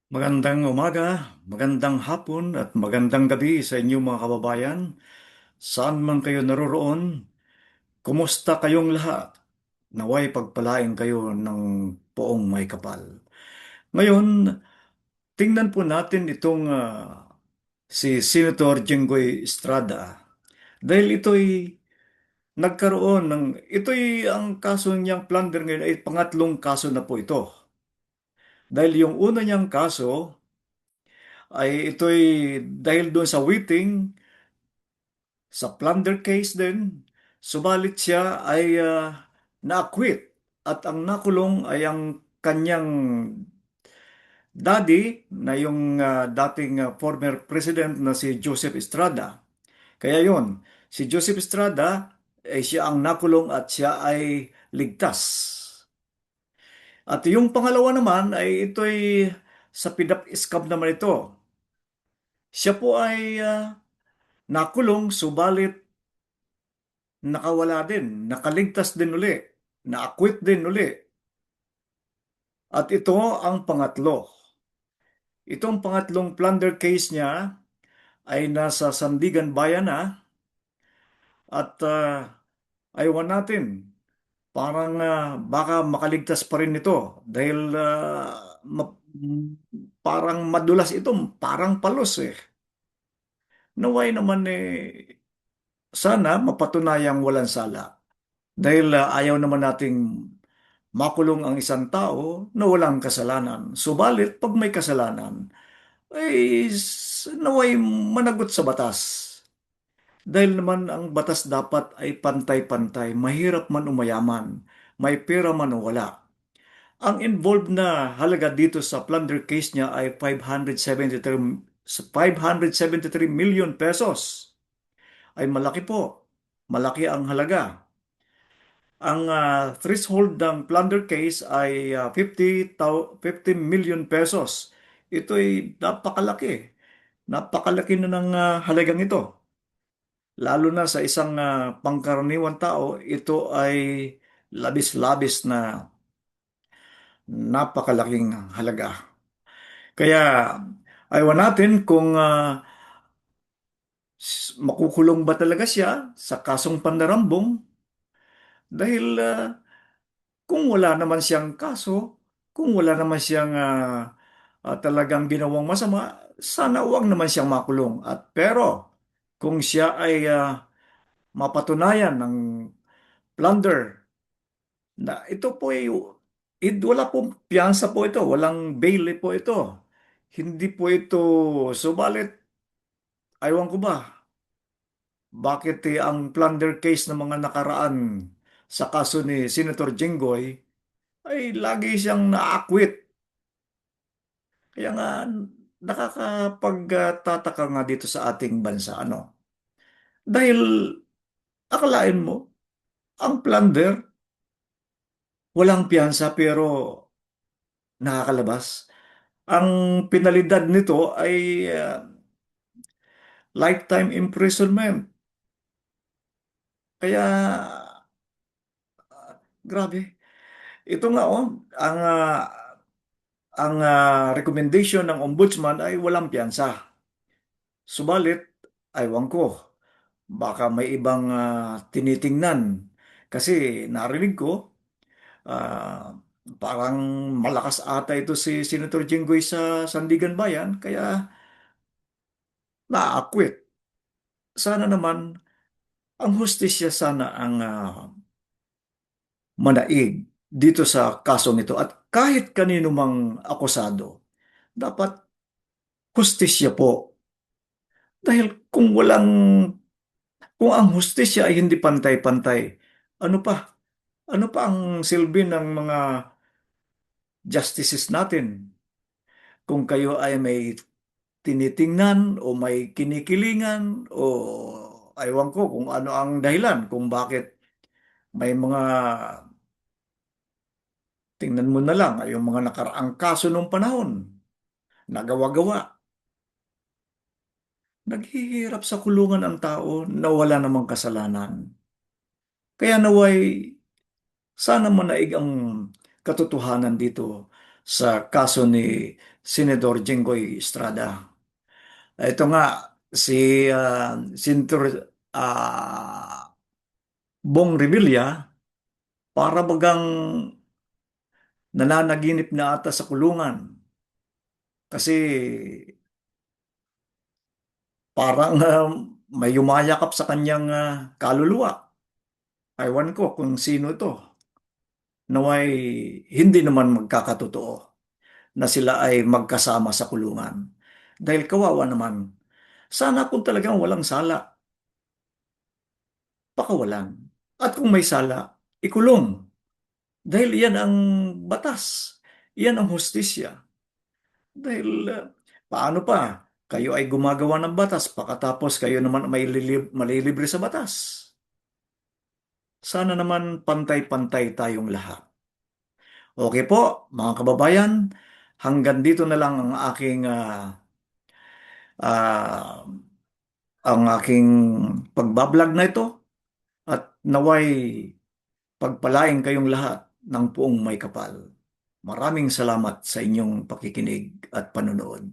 Magandang umaga, magandang hapon at magandang gabi sa inyong mga kababayan. Saan man kayo naroroon, kumusta kayong lahat? Naway pagpalain kayo ng poong may kapal. Ngayon, tingnan po natin itong si Senator Jinggoy Estrada. Dahil ito'y ang kaso niyang plunder ngayon ay pangatlong kaso na po ito. Dahil yung una niyang kaso ay ito'y dahil doon sa witting, sa plunder case din, subalit siya ay na-acquit at ang nakulong ay ang kanyang daddy na yung dating former president na si Joseph Estrada. Kaya yon, si Joseph Estrada ay siya ang nakulong at siya ay ligtas. At yung pangalawa naman ay ito'y sa PDAP scam naman ito. Siya po ay nakulong subalit nakawala din, nakaligtas din uli, na-acquit din uli. At ito ang pangatlo. Itong pangatlong plunder case niya ay nasa Sandigan Bayan na at aywan natin, parang baka makaligtas pa rin ito dahil parang madulas ito, parang palos eh. Naway naman sana mapatunayang walang sala. Dahil ayaw naman nating makulong ang isang tao na walang kasalanan. Subalit, pag may kasalanan, ay naway managot sa batas. Dahil naman ang batas dapat ay pantay-pantay, mahirap man umayaman, may pera man o wala. Ang involved na halaga dito sa plunder case niya ay 573 million pesos. Ay malaki po. Malaki ang halaga. Ang threshold ng plunder case ay 50 million pesos. Ito'y napakalaki. Napakalaki na ng halagang ito. Lalo na sa isang pangkaraniwang tao, ito ay labis-labis na napakalaking halaga. Kaya aywan natin kung makukulong ba talaga siya sa kasong pandarambong dahil kung wala naman siyang kaso, kung wala naman siyang talagang ginawang masama, sana wag naman siyang makulong. At pero kung siya ay mapatunayan ng plunder na ito po ay wala pong piyansa po ito, walang bail po ito. Hindi po ito subalit, aywan ko ba, bakit ang plunder case ng mga nakaraan sa kaso ni Senator Jinggoy ay lagi siyang na-acquit. Kaya nga, nakakapagtataka nga dito sa ating bansa, ano? Dahil akalain mo, ang plunder, walang piyansa pero nakakalabas. Ang pinalidad nito ay lifetime imprisonment. Kaya, grabe. Ito nga, oh, recommendation ng ombudsman ay walang piyansa. Subalit, aywan ko, baka may ibang tinitingnan. Kasi narinig ko, ah, parang malakas ata ito si Senator Jinggoy sa Sandigan Bayan, kaya na-acquit. Sana naman, ang hustisya sana ang manaig dito sa kasong ito. At kahit kanino mang akusado, dapat hustisya po. Dahil kung ang hustisya ay hindi pantay-pantay, ano pa? Ano pa ang silbi ng mga justices natin? Kung kayo ay may tinitingnan o may kinikilingan o aywan ko kung ano ang dahilan kung bakit may mga tingnan mo na lang ay yung mga nakaraang kaso nung panahon, nagawa-gawa. Naghihirap sa kulungan ang tao na wala namang kasalanan. Kaya naway sana manaig ang katotohanan dito sa kaso ni Senador Jenggoy Estrada. Ito nga, si Senator ah, Bong Revilla, para bagang nananaginip na ata sa kulungan. Kasi parang may yumayakap sa kanyang kaluluwa. Ewan ko kung sino ito. Naway hindi naman magkakatotoo na sila ay magkasama sa kulungan. Dahil kawawa naman. Sana kung talagang walang sala, pakawalan. At kung may sala, ikulong. Dahil iyan ang batas. Iyan ang hustisya. Dahil paano pa? Kayo ay gumagawa ng batas, pagkatapos kayo naman may malilibre sa batas. Sana naman pantay-pantay tayong lahat. Okay po, mga kababayan, hanggang dito na lang ah, ang aking pagbablog na ito at naway pagpalain kayong lahat ng puong may kapal. Maraming salamat sa inyong pakikinig at panonood.